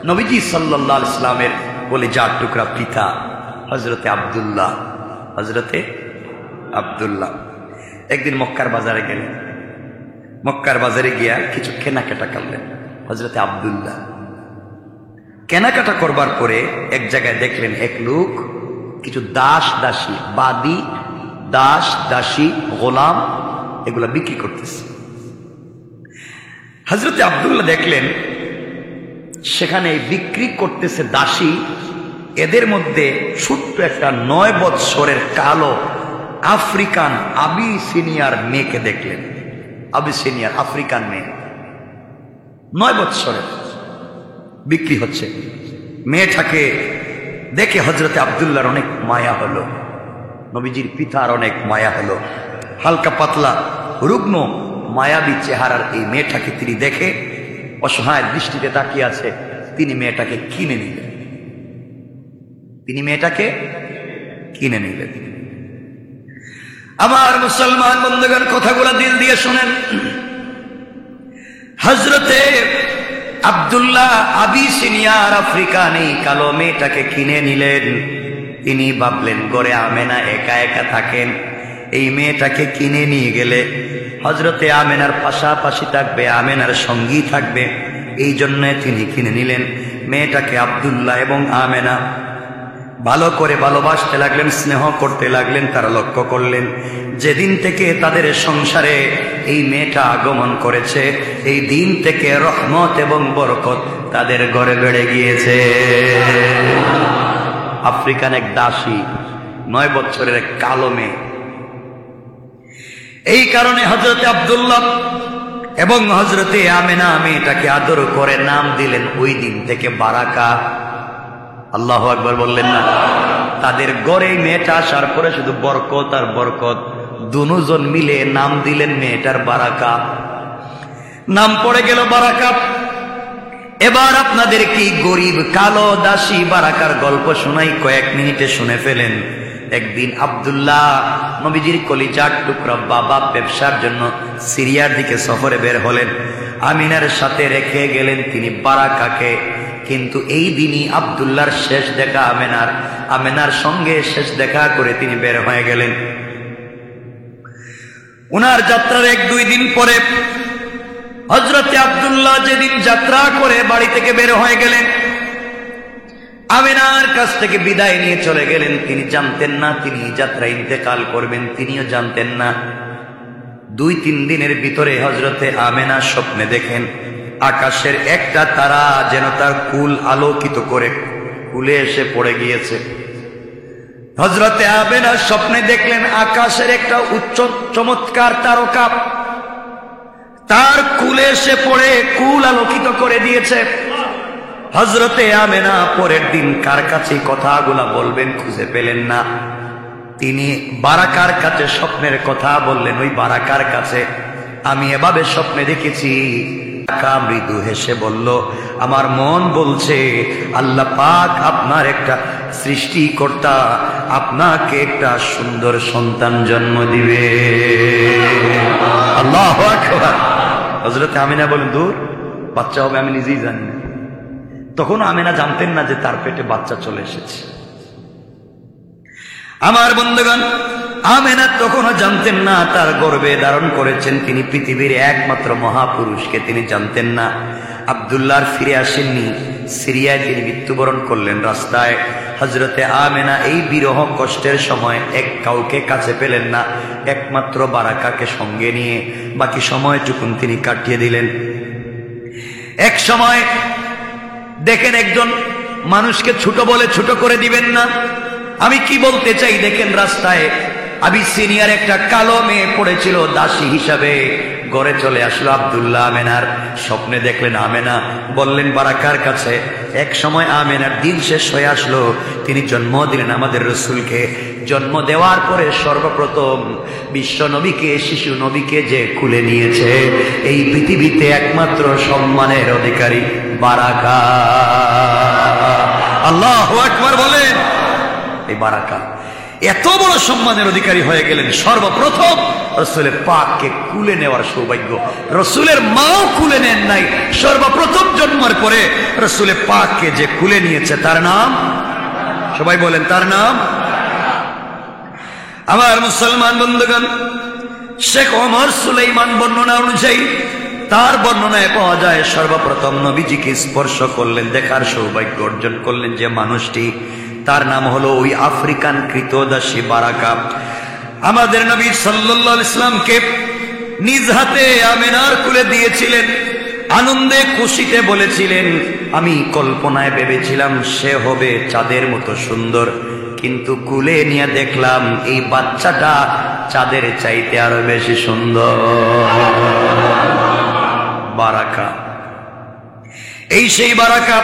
নবীজি সাল্লাল্লাহু আলাইহি সাল্লামের কলিজার টুকরা পিতা হযরতে আব্দুল্লাহ একদিন মক্কার বাজারে গেলেন। মক্কার বাজারে গিয়া কিছু কেনাকাটা করলেন হযরতে আব্দুল্লাহ। কেনাকাটা করবার পরে এক জায়গায় দেখলেন এক লোক কিছু দাস দাসী গোলাম এগুলা বিক্রি করতেছে। হযরতে আব্দুল্লাহ দেখলেন সেখানে বিক্রি করতেছে দাসী, এদের মধ্যে ছোট্ট একটা 9 বৎসরের কালো আফ্রিকান আবিসিনিয়ার মেয়েকে দেখলেন। আবিসিনিয়ার আফ্রিকান মেয়ে 9 বৎসরের বিক্রি হচ্ছে। মেয়েটাকে দেখে হযরতে আব্দুল্লাহর অনেক মায়া হলো, নবীজির পিতার অনেক মায়া হলো। হালকা পাতলা রুগ্ন মায়াবী চেহারার এই মেয়েটাকে তিনি দেখে অসহায় দৃষ্টিতে তাকিয়ে আছে। তিনি মেয়েটাকে কিনে নিলেন। আমার মুসলমান বন্ধুগণ, কথাগুলো দিল দিয়ে শোনেন। হযরতে আব্দুল্লাহ আবিসিনিয়ার আফ্রিকান এই কালো মেয়েটাকে কিনে নিলেন। তিনি ভাবলেন ঘরে আমেনা একা একা থাকেন, এই মেয়েটাকে কিনে নিয়ে গেলে হযরতে আমেনার পাশাপাশি থাকবে, আমেনার সঙ্গী থাকবে। এই জন্য তিনি কিনে নিলেন মেয়েটাকে। আব্দুল্লাহ এবং আমেনা ভালো করে ভালোবাসতে লাগলেন, স্নেহ করতে লাগলেন। তারা লক্ষ্য করলেন যেদিন থেকে তাদের সংসারে এই মেয়েটা আগমন করেছে, এই দিন থেকে রহমত এবং বরকত তাদের ঘরে বেড়ে গিয়েছে। আফ্রিকান এক দাসী, 9 বছরের এক কালো মেয়ে। এই কারণে হযরতে আব্দুল্লাহ এবং হযরতে আমেনা মেয়েটাকে আদর করে নাম দিলেন ওই দিন থেকে বারাকা। আল্লাহু আকবার বললেন না? তাদের ঘরে মেয়েটা আসার পরে শুধু বরকত আর বরকত, দুজন মিলে নাম দিলেন মেয়েটার বারাকা। নাম পড়ে গেল বারাকা। এবার আপনাদের কি গরিব কালো দাসী বারাকার গল্প শোনাই, কয়েক মিনিটে শুনে ফেলেন। একদিন আব্দুল্লাহ নবীজির কলিজার টুকরা বাবা ব্যবসার জন্য সিরিয়ার দিকে সফরে বের হলেন। আমিনার সাথে রেখে গেলেন তিনি বারাকাকে। কিন্তু এই দিনই আব্দুল্লাহর শেষ দেখা আমেনার সঙ্গে শেষ দেখা করে তিনি বের হয়ে গেলেন। উনার যাত্রার 1-2 দিন পরে হযরতে আব্দুল্লাহ যেদিন যাত্রা করে বাড়ি থেকে বের হয়ে গেলেন, আমেনার কাছ থেকে বিদায় নিয়ে চলে গেলেন। তিনি জানতেন না তিনি যাত্রা ইন্তেকাল করবেন, তিনিও জানতেন না। 2-3 দিনের ভিতরে হযরতে আমেনা স্বপ্নে দেখেন আকাশের একটা তারা যেন তার কুল আলোকিত করে কুলে এসে পড়ে গিয়েছে। হযরতে আমেনা স্বপ্নে দেখলেন আকাশের একটা উচ্চ চমৎকার তারকা তার কুলে এসে পড়ে কুল আলোকিত করে দিয়েছে। হযরতে আমেনা পরের দিন কার কাছে কথাগুলা বলবেন খুঁজে পেলেন না। তিনি বারাকার কাছে স্বপ্নের কথা বললেন। ওই বারাকার কাছে, আমি এভাবে স্বপ্নে দেখেছি। বারাকা মৃদু হেসে বলল, আমার মন বলছে আল্লাহ পাক আপনার একটা সৃষ্টিকর্তা আপনাকে একটা সুন্দর সন্তান জন্ম দিবে। আল্লাহু আকবার। হযরতে আমিনা বলেন, দূর, বাচ্চা হবে আমি নিজেই জানি না। তখন আমিনা জানতেন না যে তার পেটে বাচ্চা চলে এসেছে। আমার বন্ধুগণ, আমিনা তখনও জানতেন না তার গর্ভে ধারণ করেছেন তিনি পৃথিবীর একমাত্র মহাপুরুষকে। তিনি জানতেন না। আব্দুল্লাহ ফিরে আসেননি, সিরিয়ায় তিনি মৃত্যুবরণ করলেন রাস্তায়। হযরতে আমেনা এই বিরহ কষ্টের সময় কাউকে কাছে পেলেন না, একমাত্র বারাকাকে সঙ্গে নিয়ে বাকি সময়টুকুন তিনি কাটিয়ে দিলেন। এক সময় দেখেন, একজন মানুষকে ছোট বলে ছোট করে দিবেন না। আমি কি বলতে চাই দেখেন, রাস্তায় আবিসিনিয়ার একটা কালো মেয়ে পড়েছিল দাসী হিসাবে। ঘরে চলে আসলো আব্দুল্লাহ আমেনার। স্বপ্নে দেখলেন আমেনা, বললেন বারাকার কাছে। এক সময় আমেনার দিন শেষ হয়ে আসলো, তিনি জন্ম দিলেন আমাদের রসুলকে। জন্ম দেওয়ার পরে সর্বপ্রথম বিশ্ব নবীকে, শিশু নবীকে যে খুলে নিয়েছে, এই পৃথিবীতে একমাত্র সম্মানের অধিকারী বারাকা। আল্লাহু আকবার বলেন। এই বারাকা এত বড় সম্মানের অধিকারী হয়ে গেলেন, সর্বপ্রথম রসুলের পাককে কুলে নেওয়ার সৌভাগ্য। রসুলের মাও কুলে নেন নাই, সর্বপ্রথম জন্মের পরে রাসূলে পাককে যে কুলে নিয়েছে তার নাম, সবাই বলেন তার নাম। আমার মুসলমান বন্ধুগণ, শেখ ওমর সুলাইমান বর্ণনা অনুযায়ী তার বর্ণনায় পাওয়া যায় সর্বপ্রথম নবীজিকে স্পর্শ করলেন, দেখার সৌভাগ্য অর্জন করলেন যে মানুষটি, তার নাম হলো ওই আফ্রিকান কৃতদাসী বারাকা। আমাদের নবী সাল্লাল্লাহু আলাইহি ওয়াসাল্লামকে নিজ হাতে আমিনার কুলে দিয়েছিলেন, আনন্দে খুশিতে বলেছিলেন, আমি কল্পনায় ভেবেছিলাম সে হবে চাঁদের মতো সুন্দর, কিন্তু কুলে নিয়ে দেখলাম এই বাচ্চাটা চাঁদের চাইতে আরো বেশি সুন্দর। বারাকা, এই সেই বারাকা।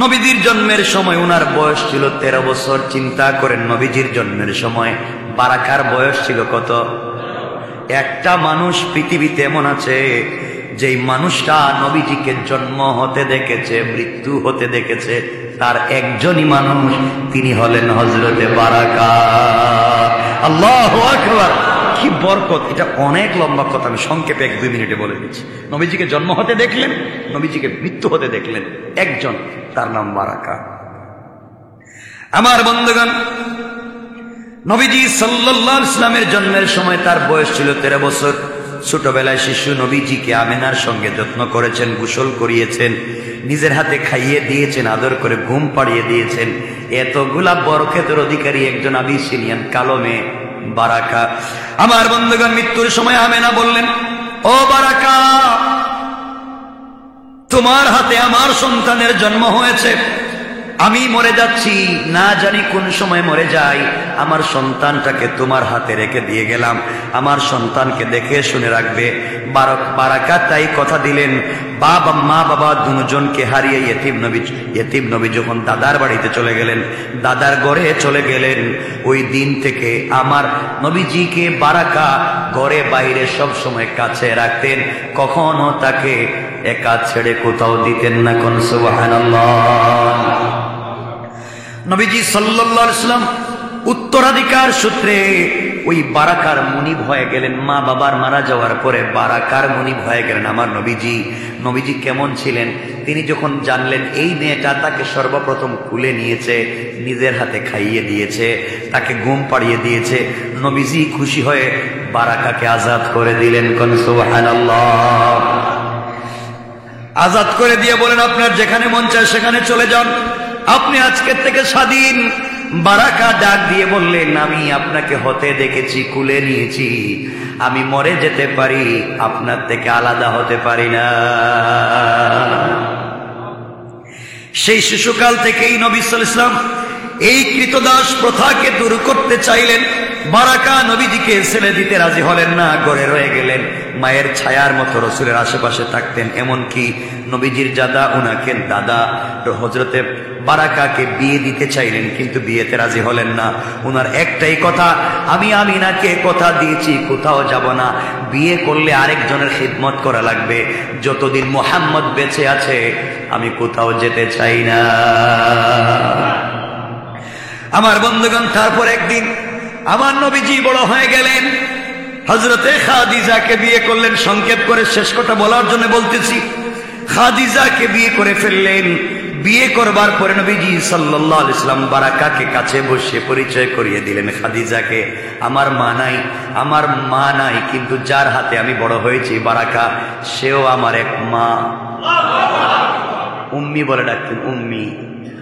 নবীজির জন্মের সময় ওনার বয়স ছিল 13 বছর। চিন্তা করেন, নবীজির জন্মের সময় বারাকার বয়স ছিল কত? একটা মানুষ পৃথিবীতে এমন আছে যেই মানুষটা নবীজিকে জন্ম হতে দেখেছে, মৃত্যু হতে দেখেছে, তার একজনই মানুষ, তিনি হলেন হযরতে বারাকা। আল্লাহু আকবার, কি বরকত! এটা অনেক লম্বা কথা, আমি সংক্ষেপে 1-2 মিনিটে বলে দিচ্ছি। নবীজিকে জন্ম হতে দেখলেন, নবীজিকে মৃত্যু হতে দেখলেন, একজন, তার নাম বারাকা। আমার বন্ধুগণ, নবীজি সাল্লাল্লাহু আলাইহি ওয়াসাল্লামের জন্মের সময় তার বয়স ছিল 13 বছর। ছোটবেলায় শিশু নবীজিকে আমিনার সঙ্গে যত্ন করেছেন, গোসল করিয়েছেন, নিজের হাতে খাইয়ে দিয়েছেন, আদর করে ঘুম পাড়িয়ে দিয়েছেন। এতগুলা বরকতের অধিকারী একজন আবিসিনিয়ান কালো মেয়ে বারাকা। আমার বন্ধুগণ, মৃত্যুর সময় আমিনা বললেন, ও বারাকা, তোমার হাতে আমার সন্তানের জন্ম হয়েছে, আমি মরে যাচ্ছি, না জানি কোন সময় মরে যাই, আমার সন্তানটাকে তোমার হাতে রেখে দিয়ে গেলাম, আমার সন্তানকে দেখে শুনে রাখবে। বারাকা তাই কথা দিলেন। মা বাবা দুজনকে হারিয়ে ইয়েতিম নবী যখন দাদার বাড়িতে চলে গেলেন, দাদার ঘরে চলে গেলেন, ওই দিন থেকে আমার নবীজিকে বারাকা ঘরে বাইরে সব সময় কাছে রাখতেন, কখনো তাকে একা ছেড়ে কোথাও দিতেন না। কোন সুবহানাল্লাহ। নবীজি সাল্লাল্লাহু আলাইহি ওয়াসাল্লাম উত্তরাধিকার সূত্রে ওই বারাকার মুনিব হয়ে গেলেন। মা বাবার মারা যাওয়ার পরে বারাকার মুনিব হয়ে গেলেন আমার নবীজি কেমন ছিলেন? তিনি যখন জানলেন এই মেয়েটা তাকে সর্বপ্রথম কুলে নিয়েছে, নিজের হাতে খাইয়ে দিয়েছে, তাকে ঘুম পাড়িয়ে দিয়েছে, নবীজি খুশি হয়ে বারাকাকে আজাদ করে দিলেন। কোন সুবহানাল্লাহ। আজাদ করে দিয়ে বলেন, আপনার যেখানে মন চায় সেখানে চলে যান, আপনি আজকের থেকে স্বাধীন। বারাকা ডাক দিয়ে বললেন, আমি আপনাকে হতে দেখেছি, কুলে নিয়েছি, আমি মরে যেতে পারি, আপনার থেকে আলাদা হতে পারি না। সেই শিশুকাল থেকেই নবী সাল্লাল্লাহু আলাইহি ওয়াসাল্লাম এই কৃতদাস প্রথাকে দূর করতে চাইলেন। বারাকা নবীজিকে ছেড়ে দিতে রাজি হলেন না, ঘরে রয়ে গেলেন, মায়ের ছায়ার মতো রাসূলের আশেপাশে থাকতেন। এমনকি নবীজির দাদা হযরতে বারাকাকে বিয়ে দিতে চাইলেন, কিন্তু বিয়েতে রাজি হলেন না। উনার একটাই কথা, আমি আমিনাকে কথা দিয়েছি কোথাও যাব না, বিয়ে করলে আরেকজনের খিদমত করা লাগবে, যতদিন মুহাম্মদ বেঁচে আছে আমি কোথাও যেতে চাই না। আমার বন্ধুগণ, তারপর একদিন আমার নবীজি বড় হয়ে গেলেন, হযরতে খাদিজাকে বিয়ে করলেন। সংক্ষেপ করে শেষ কথা বলার জন্য বলতেছি, খাদিজাকে বিয়ে করে ফেললেন। বিয়ে করবার পরে নবীজি সাল্লাল্লাহু আলাইহি ওয়াসাল্লাম বারাকাকে কাছে বসে পরিচয় করিয়ে দিলেন খাদিজাকে, আমার মা নাই, কিন্তু যার হাতে আমি বড় হয়েছি বারাকা, সেও আমার এক মা। উম্মি বলে ডাকতেন, উম্মি,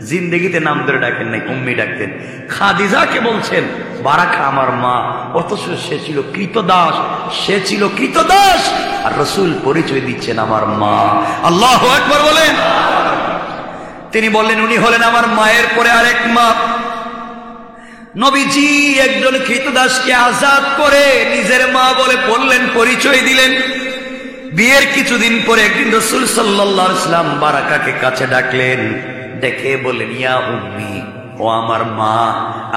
জিন্দেগিতে নাম ধরে ডাকেন নাই, উম্মি ডাকতেন। খাদিজাকে বলছেন বারাকা আমার মা, অথচ সে ছিল কৃতদাস, আর রাসূল পরিচয় দিচ্ছেন আমার মা। আল্লাহু আকবার বলেন। তিনি বললেন, উনি হলেন আমার মায়ের পরে আরেক মা। নবীজি একজন কৃতদাসকে আজাদ করে নিজের মা বলে বললেন, পরিচয় দিলেন। বিয়ের কিছুদিন পরে একদিন রাসূল সাল্লাল্লাহু আলাইহি ওয়াসাল্লাম বারাকাকে কাছে ডাকলেন, ডেকে বললেন, ইয়া উম্মি, ও আমার মা,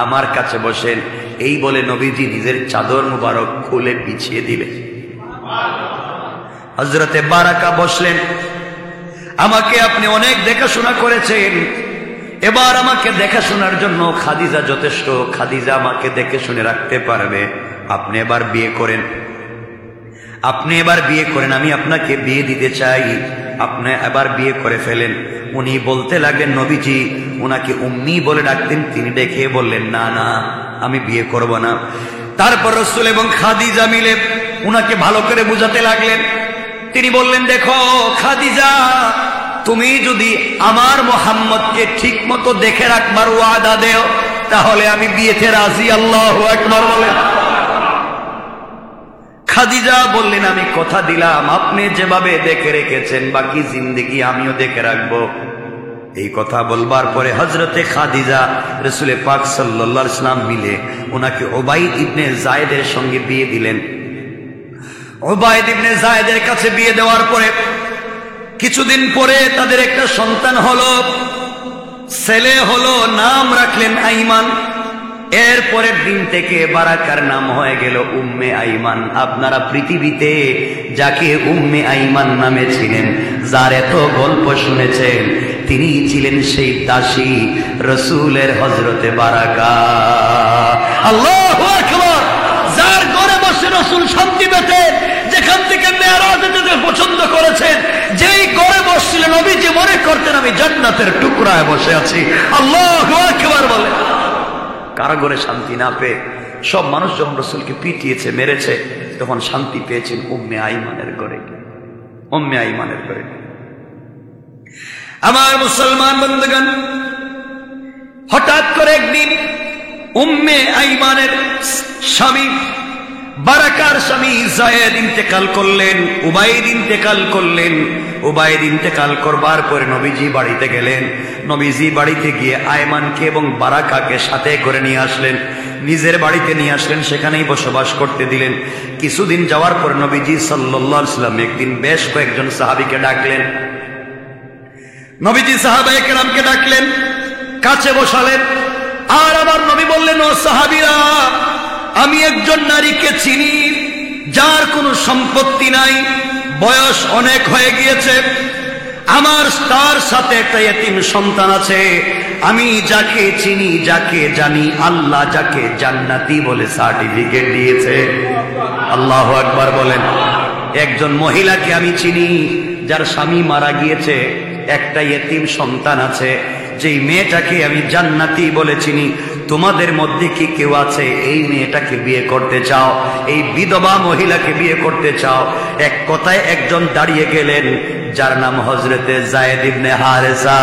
আমার কাছে বসেন। এই বলে নবীজি নিজের চাদর মুবারক খুলে বিছিয়ে দিলেন। হযরতে বারাকা বসলেন, আমাকে আপনি অনেক দেখাশোনা করেছেন, এবার আমাকে দেখাশোনার জন্য খাদিজা যথেষ্ট, খাদিজা আমাকে দেখে শুনে রাখতে পারবে, আপনি এবার বিয়ে করেন, আমি আপনাকে বিয়ে দিতে চাই, আপনি এবার বিয়ে করে ফেলেন। উনি বলতে লাগলেন নবীজি উনাকে উম্মি বলে ডাকতেন, তিনি ডেকে বললেন না না আমি বিয়ে করব না। তারপর রাসূল এবং খাদিজা মিলে উনাকে ভালো করে বুঝাতে লাগলেন। তিনি বললেন দেখো খাদিজা, তুমি যদি আমার মুহাম্মদকে ঠিক মতো দেখে রাখবার ওয়াদা দেও তাহলে আমি বিয়েতে রাজি। আল্লাহু আকবার বলেন। খাদিজা বললেন আমি কথা দিলাম আপনি যেভাবে দেখে রেখেছেন বাকি জিন্দেগি আমিও দেখে রাখবো। এই কথা বলবার পরে হযরতে খাদিজা রাসূল পাক সাল্লাল্লাহু আলাইহি ওয়াসাল্লাম মিলে ওনাকে উবাইদ ইবনে যায়েদের সঙ্গে বিয়ে দিলেন। উবাইদ ইবনে যায়েদের কাছে বিয়ে দেওয়ার পরে কিছুদিন পরে তাদের একটা সন্তান হলো, ছেলে হলো, নাম রাখলেন আইমান। এর পরের দিন থেকে বারাকার নাম হয়ে গেল উম্মে আইমান। আপনারা পৃথিবীতে যাকে উম্মে আইমান নামে ছিলেন, যার এত গল্প শুনেছেন, তিনি ছিলেন সেই দাসী রাসূলের হযরতে বারাকা। আল্লাহু আকবার। যার ঘরে বসে রাসূল শান্তি পেতেন, যেখান থেকে মেরাজে যেতে পছন্দ করেছেন, যেই ঘরে বসছিলেন নবীজি মনে করতেন আমি জান্নাতের টুকরায় বসে আছি। আল্লাহু আকবার বলে। কারো ঘরে শান্তি না পেয়ে সব মানুষ যখন রাসূলকে পিটিয়েছে মেরেছে তখন শান্তি পেয়েছেন উম্মে আইমানের ঘরে। উম্মে আইমানের ঘরে। আমার মুসলমান বন্ধুগণ, হঠাৎ করে একদিন উম্মে আইমানের স্বামী বারাকার স্বামী যায়েদ ইন্তেকাল করলেন, উবাইদ ইন্তেকাল করলেন। উবাইদ ইন্তেকাল করবার পরে নবীজি বাড়িতে গেলেন। নবীজি বাড়িতে গিয়ে আয়মানকে এবং বারাকাকে সাথে করে নিয়ে আসলেন, নিজের বাড়িতে নিয়ে আসলেন, সেখানেই বসবাস করতে দিলেন। কিছুদিন যাওয়ার পর নবীজি সাল্লাল্লাহু আলাইহি ওয়াসাল্লাম একদিন বেশ কয়েকজন সাহাবীকে ডাকলেন। নবীজি সাহাবায়ে কেরামকে ডাকলেন, কাছে বসালেন। আর আমার নবী বললেন ও সাহাবীরা, আমি একজন নারীকে চিনি যার কোনো সম্পত্তি নাই, বয়স অনেক হয়ে গিয়েছে, আমার তার সাথে একটা ইতিম সন্তান আছে। আমি যাকে চিনি যাকে জানি আল্লাহ যাকে জান্নাতি বলে সার্টিফিকেট দিয়েছে। আল্লাহু আকবার বলেন। একজন মহিলাকে আমি চিনি যার স্বামী মারা গিয়েছে, একটা ইতিম সন্তান আছে, যেই মেয়েটাকে আমি জান্নাতি বলে চিনি। তোমাদের মধ্যে কি কেউ আছে এই মেয়েটাকে বিয়ে করতে চাও, এই বিধবা মহিলাকে বিয়ে করতে চাও? এক কথায় একজন দাঁড়িয়ে গেলেন যার নাম হযরতে যায়েদ ইবনে হারেসা।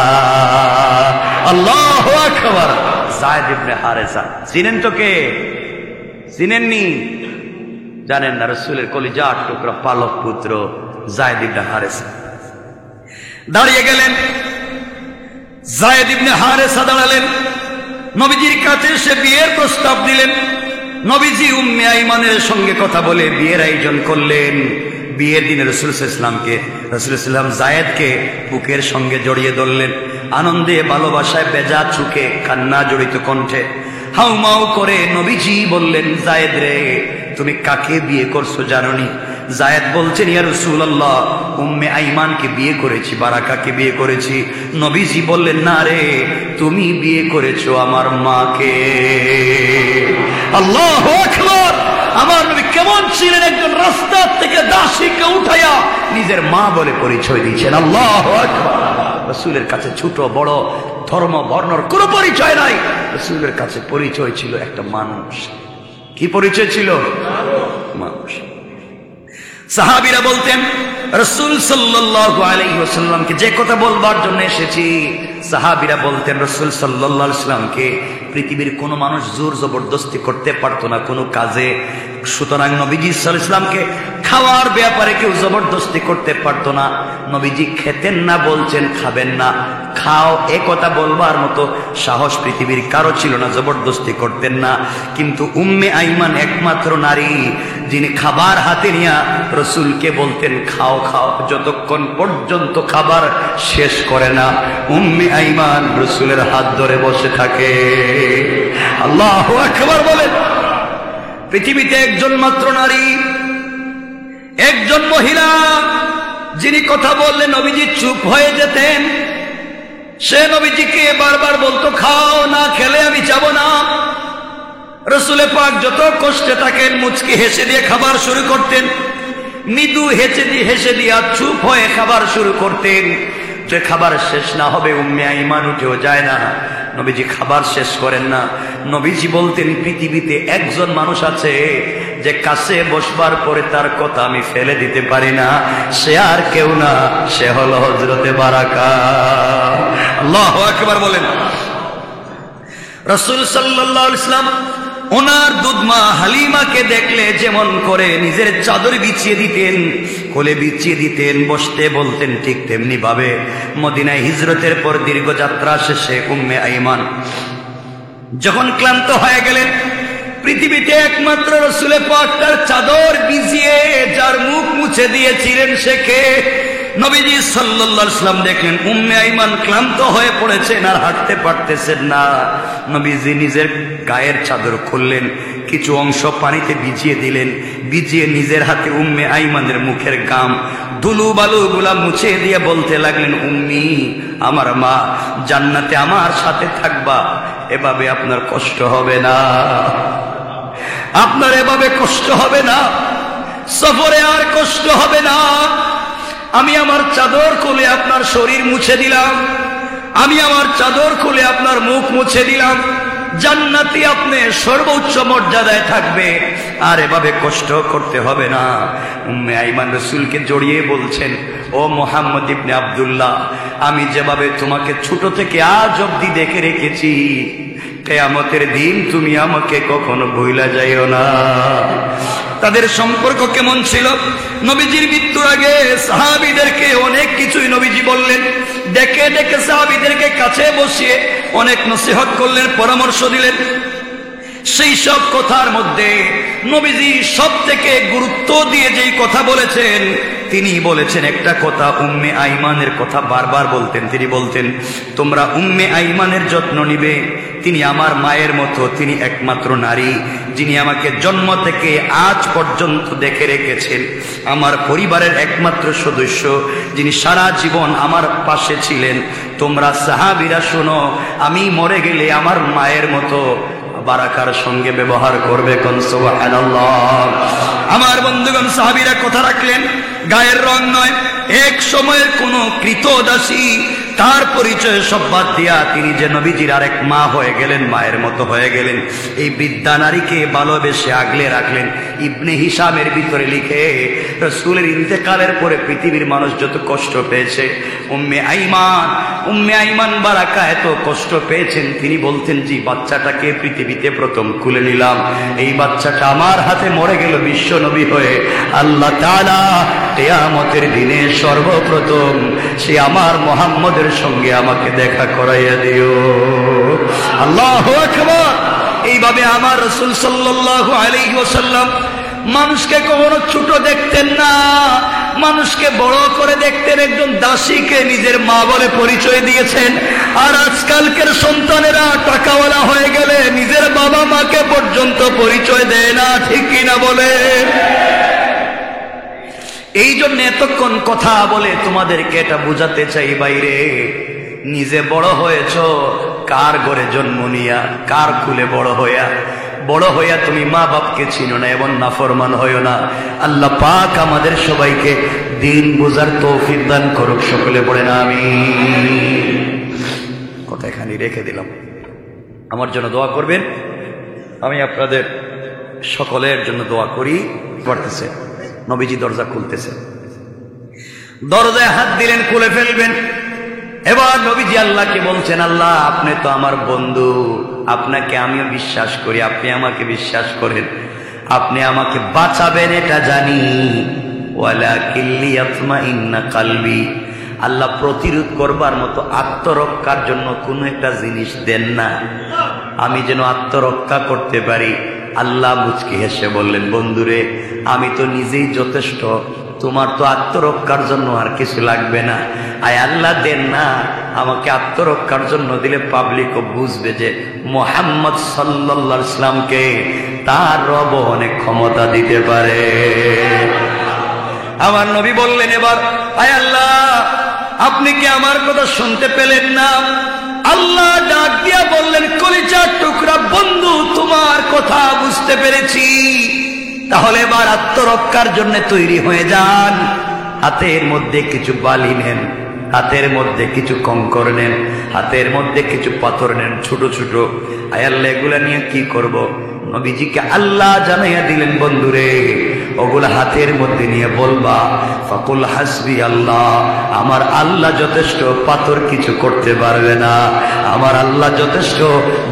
আল্লাহু আকবার। যায়েদ ইবনে হারেসা চিনেন তো? কে চিনেননি? জানেন না? রাসূলের কলিজার টুকরা পালক পুত্র যায়েদ ইবনে হারেসা দাঁড়িয়ে গেলেন। যায়েদ ইবনে হারেসা দাঁড়ালেন, নবীজির কাছে সে বিয়ের প্রস্তাব দিলেন। নবীজি উম্মে আইমানের সঙ্গে কথা বলে বিয়ের আয়োজন করলেন। বিয়ের দিনে রাসূল সাল্লাল্লাহু যায়েদকে বুকের সঙ্গে জড়িয়ে ধরলেন। আনন্দে ভালোবাসায় বেজা চুকে কান্না জড়িত কণ্ঠে হাউমাউ করে নবীজি বললেন, যায়েদ রে, তুমি কাকে বিয়ে করছো জানোনি? যায়েদ বলছেন, ইয়া রাসূলুল্লাহ, উম্মে আইমানকে বিয়ে করেছি, বারাকাকে বিয়ে করেছি। নবীজি বললেন, না রে, তুমি বিয়ে করেছো আমার মাকে। আল্লাহু আকবার। আমার নবী কেমন ছিলেন? একজন রাস্তা থেকে দাসীকে উঠাইয়া নিজের মা বলে পরিচয় দিয়েছেন। আল্লাহু আকবার। রাসূলের কাছে ছোট বড় ধর্ম বর্ণর কোনো পরিচয় নাই। রাসূলের কাছে পরিচয় ছিল একটা মানুষ। কি পরিচয় ছিল? মানুষ। সাহাবীরা বলতেন রাসূল সাল্লাল্লাহু আলাইহি ওয়াসাল্লামকে যে কথা বলবার জন্য এসেছি, সাহাবীরা বলতেন রাসূল সাল্লাল্লাহু আলাইহি ওয়াসাল্লামকে পৃথিবীর কোনো মানুষ জোর জবরদস্তি করতে পারতো না কোনো কাজে। সুতরাং নবীজি সাল্লাল্লাহু আলাইহি ওয়াসাল্লামকে খাওয়ার ব্যাপারে কেউ জবরদস্তি করতে পারতো না। নবীজি খেতেন না, বলছেন খাবেন না, খাও এ কথা বলবার মতো সাহস পৃথিবীর কারো ছিল না, জবরদস্তি করতেন না। কিন্তু উম্মে আইমান একমাত্র নারী যিনি খাবার হাতে নিয়ে রাসূলকে বলতেন খাও খাও, যতক্ষণ পর্যন্ত খাবার শেষ করে না উম্মে আইমান রাসূলের হাত ধরে বসে থাকে। আল্লাহু আকবার বলেন। পৃথিবীতে একজন মাত্র নারী, একজন মহিলা যিনি কথা বললে নবীজি চুপ হয়ে যেতেন। সে নবীজিকে বারবার বলতো, খাও, না খেলে আমি যাব না। রাসূল পাক যত কষ্টে থাকেন মুচকি হেসে দিয়ে খাবার শুরু করতেন। মৃদু হেসে দিয়া চুপ হয়ে খাবার শুরু করতেন। যে খাবার শেষ না হবে উম্মে আইমান উঠেও যায় না। নবীজি খাবার শেষ করেন না। নবীজি বলতেন, পৃথিবীতে একজন মানুষ আছে যে কাছে বসবার পরে তার কথা আমি ফেলে দিতে পারি না, সে আর কেউ না, সে হলো হযরতে বারাকা। আল্লাহু আকবার বলেন। রাসূল সাল্লাল্লাহু আলাইহি ওয়াসাল্লাম ওনার দুধমা হালিমাকে দেখলে যেমন করে নিজের চাদর বিছিয়ে দিতেন, কোলে বিছিয়ে দিতেন, বসতে বলতেন, ঠিক তেমনি ভাবে মদিনায় হিজরতের পর দীর্ঘ যাত্রা শেষে উম্মে আইমান যখন ক্লান্ত হয়ে গেলেন, পৃথিবীতে একমাত্র রাসূল পাক তার চাদর বিছিয়ে যার মুখ মুছে দিয়েছিলেন সে কে? নবীজি সাল্লাল্লাহু আলাইহি ওয়াসাল্লাম দেখলেন উম্মে আইমান ক্লান্ত হয়ে পড়েছেন, আর হাঁটতে পারতেছেন না। নবীজি নিজের গায়ের চাদর খুললেন, কিছু অংশ পানিতে ভিজিয়ে দিলেন, ভিজিয়ে নিজের হাতে উম্মে আইমানের মুখের গাম ধুলো বালু গুলা মুছে দিয়ে বলতে লাগলেন, উম্মি, আমার মা, জান্নাতে আমার সাথে থাকবা, এভাবে আপনার কষ্ট হবে না, আপনার এভাবে কষ্ট হবে না, সফরে আর কষ্ট হবে না। আমি আমার চাদর খুলে আপনার শরীর মুছে দিলাম, আমি আমার চাদর খুলে আপনার মুখ মুছে দিলাম, জান্নাতে আপনি সর্বোচ্চ মর্যাদায় থাকবে, আর এভাবে কষ্ট করতে হবে না। উম্মে আইমান রাসূলকে জড়িয়ে বলছেন, ও মুহাম্মদ ইবনে আব্দুল্লাহ, আমি যেভাবে তোমাকে ছোট থেকে আজ অবধি দেখে রেখেছি, কিয়ামতের দিন তুমি আমাকে কখনো ভুলা যাইও না। তাদের সম্পর্ক কেমন ছিল? নবীজির মৃত্যুর আগে সাহাবীদেরকে অনেক কিছুই নবীজি বললেন, ডেকে ডেকে সাহাবীদেরকে কাছে বসিয়ে অনেক নসিহত করলেন, পরামর্শ দিলেন। সেই সব কথার মধ্যে নবীজি সব থেকে গুরুত্ব দিয়ে যেই কথা বলেছেন, তিনি বলেছেন একটা কথা, উম্মে আইমানের কথা বারবার বলতেন। তিনি বলতেন, তোমরা উম্মে আইমানের যত্ন নিবে, তিনি আমার মায়ের মতো, তিনি একমাত্র নারী যিনি আমাকে জন্ম থেকে আজ পর্যন্ত দেখে রেখেছেন, আমার পরিবারের একমাত্র সদস্য যিনি সারা জীবন আমার পাশে ছিলেন। তোমরা সাহাবীরা শোনো, আমি মরে গেলে আমার মায়ের মতো বারাকার সঙ্গে ব্যবহার করবে। কোন সুবহানাল্লাহ। আমার বন্ধুগণ, সাহাবীরা কথা রাখলেন, গায়ের রং নয়, এক সময়ের কোন কৃতদাসী তার পরিচয় সব বাদ দিয়া তিনি যে নবীজির আরেক মা হয়ে গেলেন, মায়ের মতো হয়ে গেলেন, এই বৃদ্ধা নারীকে ভালোবেসে আগলে রাখলেন। ইবনে হিশামের ভিতরে লিখে, রাসূলের ইন্তেকালের পরে পৃথিবীর মানুষ যত কষ্ট পেয়েছে, উম্মে আইমান বারাকা এত কষ্ট পেয়েছেন। তিনি বলতেন, যে বাচ্চাটাকে পৃথিবীতে প্রথম খুলে নিলাম, এই বাচ্চাটা আমার হাতে মরে গেল বিশ্ব নবী হয়ে, আল্লাহ তাআলা কিয়ামতের দিনে সর্বপ্রথম সে আমার মুহাম্মদের সঙ্গে আমাকে দেখা করাইয়া দিও। আল্লাহু আকবার। এইভাবে আমার রাসূল সাল্লাল্লাহু আলাইহি ওয়াসাল্লাম মানুষকে কখনো ছোট দেখতেন না, মানুষকে বড় করে দেখতেন। একজন দাসীকে নিজের মা বলে পরিচয় দিয়েছেন। আর আজকালকের সন্তানেরা টাকাওয়ালা হয়ে গেলে নিজের বাবা মাকে পর্যন্ত পরিচয় দেয় না, ঠিক কিনা বলে? এই জন্য এতক্ষণ কথা বলে তোমাদেরকে এটা বুঝাতে চাই, বাইরে নিজে বড় হয়েছ কার ঘরে জন্ম নিয়া, কার কুলে বড় হইয়া তুমি মা বাপকে চিনো না, এবং নাফরমান হইও না। আল্লাহ পাক আমাদের সবাইকে দিন বুঝার তৌফিক দান করুক, সকলে পড়ে না আমিন। কথা এখানে রেখে দিলাম। আমার জন্য দোয়া করবেন, আমি আপনাদের সকলের জন্য দোয়া করি। পড়তেছে নবীজি দরজা খুলতেছে, দরজায় হাত দিলেন, খুলে ফেলবেন। এবার নবীজি আল্লাহকে বলছেন, আল্লাহ আপনি তো আমার বন্ধু, আপনাকে আমিও বিশ্বাস করি, আপনি আমাকে বিশ্বাস করেন, আপনি আমাকে বাঁচাবেন এটা জানি। ওয়ালাকিন লিয়াতমাইন্না কলবি, আল্লাহ প্রতিরোধ করবার মতো আত্মরক্ষার জন্য কোনো একটা জিনিস দেন না, আমি যেন আত্মরক্ষা করতে পারি। আল্লাহ মুচকি হেসে বললেন, বন্ধুরে আমি তো নিজেই যথেষ্ট, তোমার তো আত্মরক্ষার জন্য আর কিছু লাগবে না। আয় আল্লাহ দেন না, আমাকে আত্মরক্ষার জন্য দিলে পাবলিকও বুঝবে যে মুহাম্মদ সাল্লাল্লাহু আলাইহি ওয়াসাল্লামকে তার রব অনেক ক্ষমতা দিতে পারে। আমার নবী বললেন, এবার আয় আল্লাহ আপনি কি আমার কথা শুনতে পেলেন না? আল্লাহ ডাক দিয়া বললেন, কলিজার টুকরা বন্ধু, তোমার কথা বুঝতে পেরেছি, তাহলে এবার আত্মরক্ষার জন্য তৈরি হয়ে যান। হাতের মধ্যে কিছু বালি নেন, হাতের মধ্যে কিছু কঙ্কর নেন, হাতের মধ্যে কিছু পাথর নেন ছোট ছোট। আয় আল্লাহ, এগুলা নিয়ে কি করব? নবীজিকে আল্লাহ জানাইয়া দিলেন, বন্ধুরে ওগুলা হাতের মধ্যে নিয়ে বলবা ফাকুল হাসবি আল্লাহ, আমার আল্লাহ যথেষ্ট, পাথর কিছু করতে পারবে না, আমার আল্লাহ যথেষ্ট,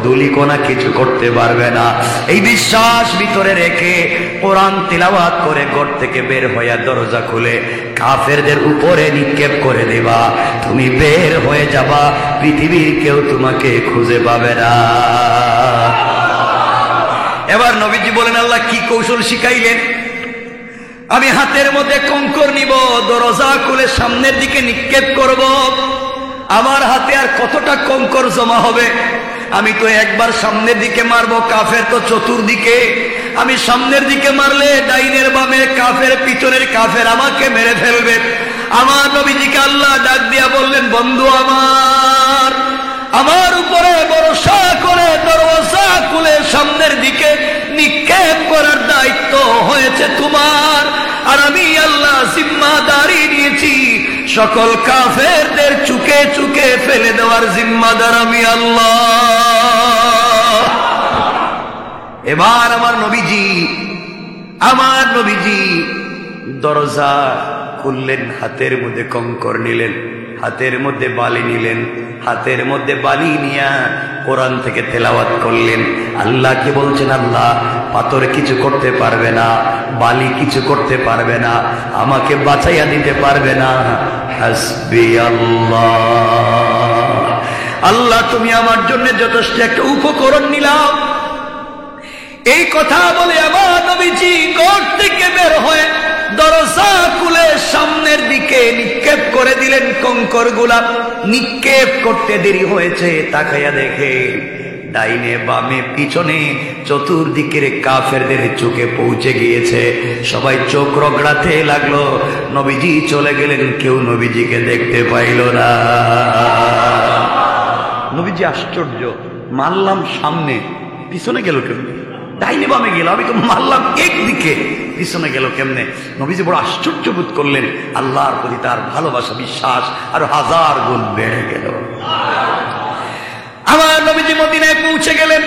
দুলিকোনা কিছু করতে পারবে না। এই বিশ্বাস ভিতরে রেখে কোরআন তিলাওয়াত করে ঘর থেকে বের হইয়া দরজা খুলে কাফেরদের উপরে নিক্ষেপ করে দিবা। তুমি বের হয়ে যাবা, পৃথিবীর কেউ তোমাকে খুঁজে পাবে না। এবার নবীজি বলেন, আল্লাহ কি কৌশল শিখাইলেন? আমি হাতের মধ্যে কঙ্কর নিব, দরজা খুলে সামনের দিকে নিক্ষেপ করব। আমার হাতে আর কতটা কঙ্কর জমা হবে? আমি তো একবার সামনের দিকে মারবো, কাফের তো চতুর্দিকে। আমি সামনের দিকে মারলে ডাইনের বামের কাফের, পিছনের কাফের আমাকে মেরে ফেলবে। আমার নবীজিকে আল্লাহ ডাক দিয়া বললেন, বন্ধু আমার উপরে ভরসা করে দরজা খুলে সামনের দিকে নিক্ষেপ করার দায়িত্ব হয়েছে তোমার, আর আমি আল্লাহ জিম্মাদারি নিয়েছি সকল কাফেরদের চুকে চুকে ফেলে দেওয়ার জিম্মাদার আমি আল্লাহ। এবার আমার নবীজি দরজা খুললেন, হাতের মধ্যে কঙ্কর নিলেন, হাতের মধ্যে বালি নিলেন, হাতের মধ্যে বালি নিয়া কোরআন থেকে তেলাওয়াত করলেন। আল্লাহকে বলছেন, আল্লাহ পাথর কিছু করতে পারবে না, বালি কিছু করতে পারবে না, আমাকে বাঁচাইয়া দিতে পারবে না। হাসবি আল্লাহ, আল্লাহ তুমি আমার জন্য যথেষ্ট, একটা উপকরণ নিলাম। এই কথা বলে আমার নবীজি ঘর থেকে বের হয়ে দরজা খুলে সামনের দিকে নিক্ষেপ করে দিলেন কঙ্কর গুলা। নিক্ষেপ করতে দেরি হয়েছে, তাকাইয়া দেখে ডাইনে বামে পিছনে চতুর্দিকের কাফেরদের চোখে পৌঁছে গিয়েছে। সবাই চোখ রগড়াতে লাগলো। নবীজি চলে গেলেন, কেউ নবীজিকে দেখতে পাইল না। নবীজি আশ্চর্য, মারলাম সামনে, পিছনে গেল কেমনে? ডাইনে বামে গেল, আমি তো মারলাম একদিকে, পিছনে গেল কেমনে? নবীজি বড় আশ্চর্য বোধ করলেন। আল্লাহর প্রতি তার ভালোবাসা, বিশ্বাস আরো 1000 গুণ বেড়ে গেল। আমার নবীজি মদিনায় পৌঁছে গেলেন।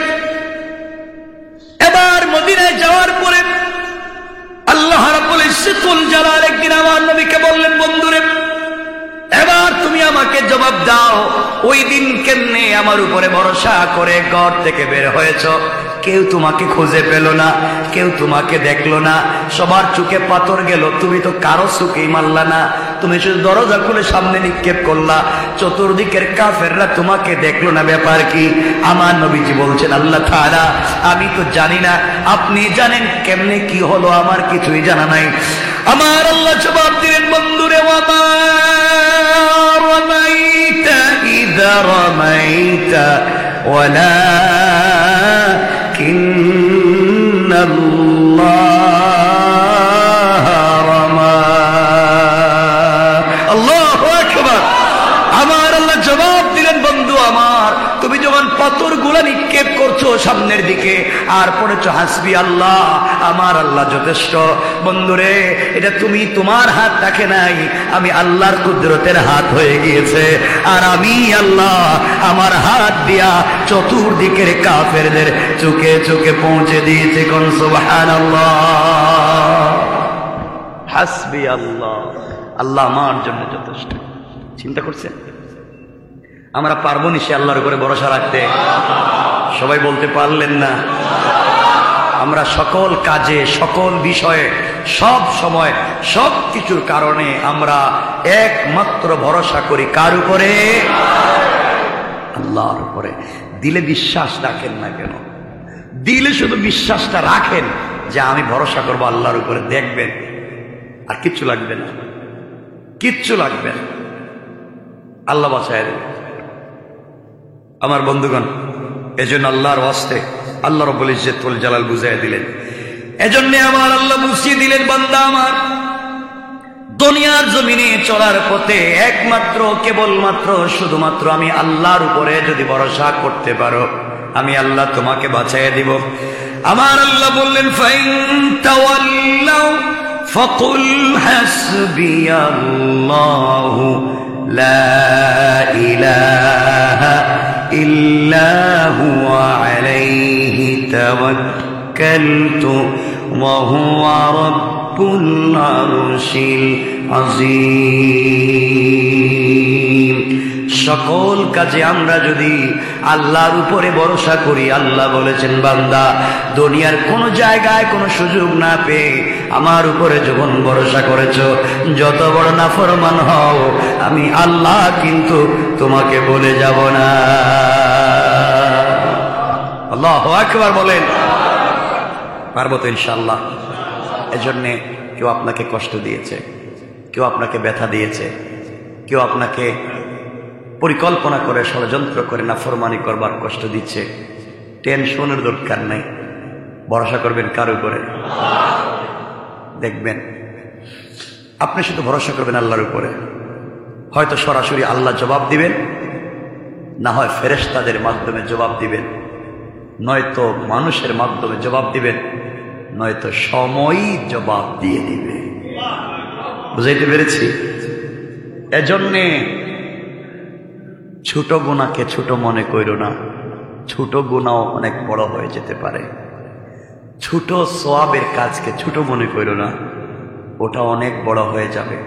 এবার মদিনায় যাওয়ার পরে আল্লাহ রাব্বুল ইজ্জতুল জালাল একদিন আমার নবীকে বললেন, বন্ধুরে এবার তুমি আমাকে জবাব দাও, ওই দিন কেমনে আমার উপরে ভরসা করে ঘর থেকে বের হয়েছ? কেউ তোমাকে খুঁজে পেল না, কেউ তোমাকে দেখলো না, সবার চোখে পাথর গেল, তুমি তো কারো চোখেই মারলা না, তুমি শুধু দরজা খুলে সামনে নিক্ষেপ করলা, চতুর্দিকের কাফেররা তোমাকে দেখলো না, ব্যাপার কি? আমার নবীজি বলছেন, আল্লাহ তাআলা আমি তো জানি না, আপনি জানেন কেমনে কি হলো, আমার কিছুই জানা নাই। আমার আল্লাহ জবাব দিলেন, বন্ধুরে ওয়ামা রামাইতা ইযা রামাইতা ওয়ালাকিন্নাল্লাহ রামা। আল্লাহু আকবার। আমার আল্লাহ জবাব দিলেন, বন্ধু আমার, তুমি যখন পাথরগুলা নিক্ষেপ করছো সামনের দিকে আর পড়েছো হাসবি আল্লাহ, আমার আল্লাহ যথেষ্ট, বন্ধুরে এটা তুমি তোমার হাত রাখে নাই, আমি আল্লাহর কুদরতের হাত হয়ে গিয়েছে। আর আমি আল্লাহ আমার হাত দিয়া চতুর্দিকের কাফেরদের চোখে চোখে পৌঁছে দিয়েছে। কোন সুবহানাল্লাহ। হাসবি আল্লাহ, আল্লাহ আমার জন্য যথেষ্ট। চিন্তা করছেন আমরা পারবো নি সে আল্লাহর উপরে ভরসা রাখতে? সবাই বলতে পারলেন না? আমরা সকল কাজে, সকল বিষয়ে, সব সময়, সব কিছুর কারণে আমরা একমাত্র ভরসা করি কার উপরে? আল্লাহর উপরে। দিলে বিশ্বাস রাখেন না কেন? দিলে শুধু বিশ্বাসটা রাখেন যে আমি ভরসা করবো আল্লাহর উপরে, দেখবেন আর কিচ্ছু লাগবে না, কিচ্ছু লাগবে না, আল্লাহ বাঁচায় দেবে। আমার বন্ধুগণ, এজন্য আল্লাহর ওয়াস্তে আল্লাহ রাব্বুল ইজ্জতুল জালাল বুঝাইয়া দিলেন। এজন্য আমার আল্লাহ বুঝিয়ে দিলেন, বান্দা আমার, দুনিয়ার জমিনে চলার পথে একমাত্র কেবলমাত্র শুধুমাত্র আমি আল্লাহর উপরে যদি ভরসা করতে পারো, আমি আল্লাহ তোমাকে বাঁচাইয়া দিব। আমার আল্লাহ বললেন ফাইন তাওয়াল্লাউ ফাকুল হাসবিয়াল্লাহু লা ইলাহা ইল্লা হুয়া আলাইহি তাওয়াক্কালতু ওয়া হুয়া রাব্বুল আরশিল আযীম। সকল কাজে আমরা যদি আল্লাহর উপরে ভরসা করি, আল্লাহ বলেছেন বান্দা দুনিয়ার কোন জায়গায় কোনো সুযোগ না পেয়ে আমার উপরে যখন ভরসা করেছো, যত বড় নাফরমান হও আমি আল্লাহ কিন্তু তোমাকে বলে যাব না। আল্লাহু আকবার বলেন। পারবো তো ইনশাআল্লাহ। এজন্যে কেউ আপনাকে কষ্ট দিয়েছে, কেউ আপনাকে ব্যথা দিয়েছে, কেউ আপনাকে পরিকল্পনা করে ষড়যন্ত্র করে নাফরমানি করবার কষ্ট দিচ্ছে, টেনশনের দরকার নাই। ভরসা করবেন কার উপরে? দেখবেন আপনি শুধু ভরসা করবেন আল্লাহর উপরে। হয়তো সরাসরি আল্লাহ জবাব দিবেন, না হয় ফেরেশতাদের মাধ্যমে জবাব দিবেন, নয়তো মানুষের মাধ্যমে জবাব দিবেন, নয়তো সময়ই জবাব দিয়ে দিবে। বুঝাইতে পেরেছি? এজন্যে ছোট গুনাহকে ছোট মনে কইরো না, ছোট গুনাহও অনেক বড় হয়ে যেতে পারে। ছোট সওয়াবের কাজকে ছোট মনে কইরো না, ওটা অনেক বড় হয়ে যাবে।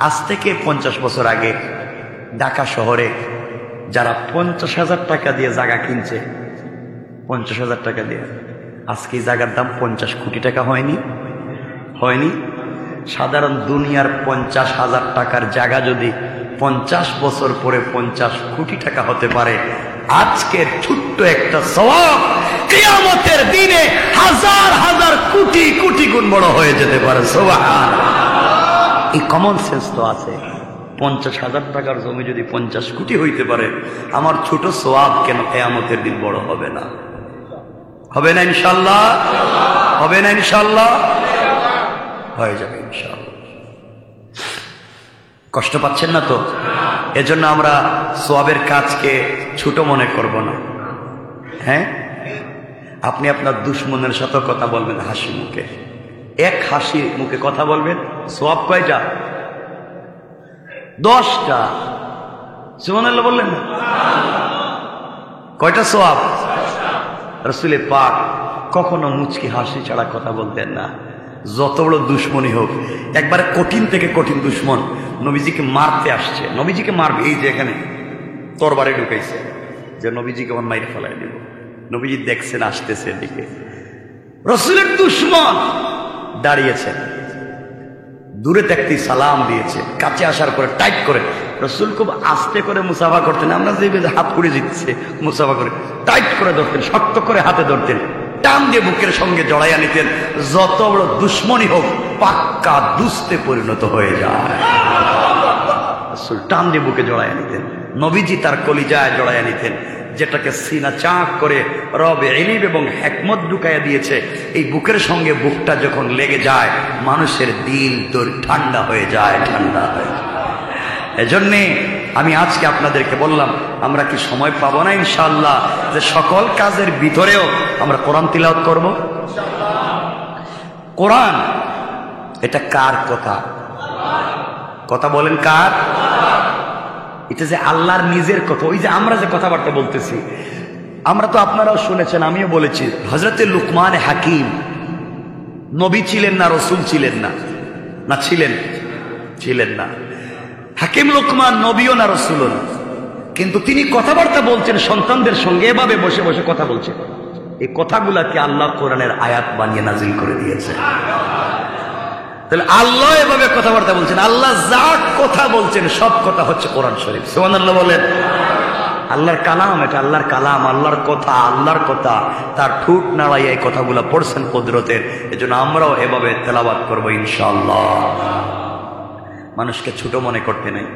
আজ থেকে 50 বছর আগে ঢাকা শহরে যারা 50,000 টাকা দিয়ে জায়গা কিনছে, 50,000 টাকা দিয়ে, আজকে জায়গার দাম 50 কোটি টাকা হয়নি? হয়নি? সাধারণ দুনিয়ার 50,000 টাকার জায়গা যদি 50 বছর পরে 50 কোটি টাকা হতে পারে, আজকের ছোট্ট একটা সওয়াব কিয়ামতের দিনে হাজার হাজার কোটি কোটি গুণ বড় হয়ে যেতে পারে। সুবহানাল্লাহ। এই কমন সেন্স তো আছে। 50,000 টাকার জমি যদি 50 কোটি হইতে পারে, আমার ছোট সওয়াব কেন কিয়ামতের দিন বড় হবে না? হবে না ইনশাআল্লাহ? হবে না ইনশাআল্লাহ? হয়ে যাবে ইনশাআল্লাহ। কষ্ট পাচ্ছেন না তো? এজন্য আমরা সওয়াবের কাজকে ছোট মনে করব না। হ্যাঁ, আপনি আপনার দুশমনের সাথে কথা বলবেন হাসি মুখে, এক হাসি মুখে কথা বলবেন, সওয়াব কয়টা? 10টা। সুবহানাল্লাহ বললেন না? কয়টা সওয়াব? রাসূল পাক কখনো মুচকি হাসি ছাড়া কথা বলতেন না, যত বড় দুশ্মনী হোক। একবারে কঠিন থেকে কঠিন দুশ্মন নবীজিকে মারতে আসছে, নবীজিকে মারবে, এই যে এখানে তরবারে ঢুকাইছে যে নবীজিকে আমার মাইরে ফেলাই দিব। নবীজি দেখছেন আসতেছে এদিকে, রাসূলের দুশ্মন দাঁড়িয়েছেন, দূরে দেখতে সালাম দিয়েছে, কাছে আসার পরে টাইট করে রাসূল খুব আস্তে করে মুসাফা করতেন। আমরা যে হাত করে জিতছে মুসাফা করে টাইট করে ধরতেন, শক্ত করে হাতে ধরতেন, টান দিয়ে বুকের সঙ্গে জড়াইয়া নিতেন। যত বড় দুশ্মনী হোক পাক্কা দুস্তে পরিণত হয়ে যায়। রাসূল টান দিয়ে বুকে জড়াইয়া নিতেন, নবীজি তার কলিজায় জড়াইয়া নিতেন, যেটাকে সিনা চাক করে রবে ইলম এবং হিকমত ঢুকাইয়া দিয়েছে। এই বুকের সঙ্গে বুকটা যখন লেগে যায়, মানুষের দিল তোর ঠান্ডা হয়ে যায়, ঠান্ডা হয়ে যায়। এজন্যে আমি আজকে আপনাদেরকে বললাম, আমরা কি সময় পাবো না ইনশাআল্লাহ যে সকল কাজের ভিতরেও আমরা কোরআন তিলাওয়াত করব? কোরআন এটা কার কথা? কথা বলেন কার? এটা যে আল্লাহর নিজের কথা। ওই যে আমরা যে কথাবার্তা বলতেছি, আমরা তো আপনারাও শুনেছেন, আমিও বলেছি, হযরতে লুকমান হাকিম নবী ছিলেন না, রাসূল ছিলেন না? না ছিলেন? ছিলেন না। হাকিম লুকমান নবীও না, রাসূলও না, কিন্তু তিনি কথাবার্তা বলছেন সন্তানদের সঙ্গে, এভাবে বসে বসে কথা বলছেন। এই কথাগুলাকে আল্লাহ কোরআনের আয়াত বানিয়ে নাজিল করে দিয়েছে। তাহলে আল্লাহ এভাবে কথাবার্তা বলছেন, আল্লাহ যা কথা বলছেন সব কথা হচ্ছে কোরআন শরীফ। সুবহানাল্লাহ বলেন। আল্লাহর কালাম, এটা আল্লাহর কালাম, আল্লাহর কথা, আল্লাহর কথা। তার ঠোঁট নাড়াইয়া এই কথাগুলো পড়ছেন কুদরতের। এজন্য আমরাও এভাবে তেলাওয়াত করব ইনশাআল্লাহ। মানুষকে ছোট মনে করতে নেই,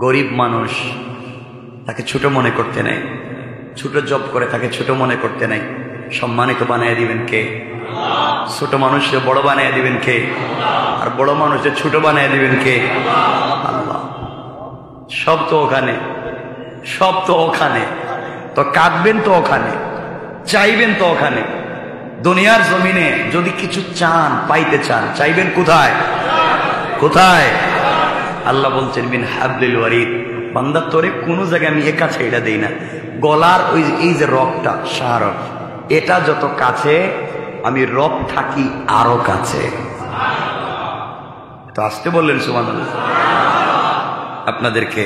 গরিব মানুষ তাকে ছোট মনে করতে নেই, ছোট জব করে তাকে ছোট মনে করতে নেই। সম্মানিত বানিয়ে দিবেন কে? ছোট মানুষকে বড় বানিয়ে দিবেন কে? আর বড় মানুষকে ছোট বানিয়ে দিবেন কে? আল্লাহ। সব তো ওখানে, সব তো ওখানে। তো কাঁদবেন তো ওখানে, চাইবেন তো ওখানে। দুনিয়ার জমিনে যদি কিছু চান, পাইতে চান, চাইবেন কোথায়? কোথায়? আল্লাহ বলছেন বিন হাবলিল ওয়ারিদ, বান্দা তোরে কোনো জায়গায় আমি একা ছেড়ে দেই না। গলার ওই এই যে রগটা, শাহরগ, এটা যত কাছে, আমি রব থাকি আরো কাছে। তো আসতে বললেন সুবহানাল্লাহ। আপনাদেরকে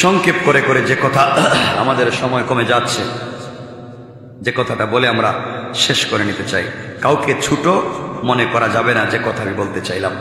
সংক্ষেপ করে করে যে কথা, আমাদের সময় কমে যাচ্ছে, যে কথাটা বলে আমরা শেষ করে নিতে চাই। কাউকে ছোট মনে করা যাবে না, যে কথা আমি বলতে চাইলাম।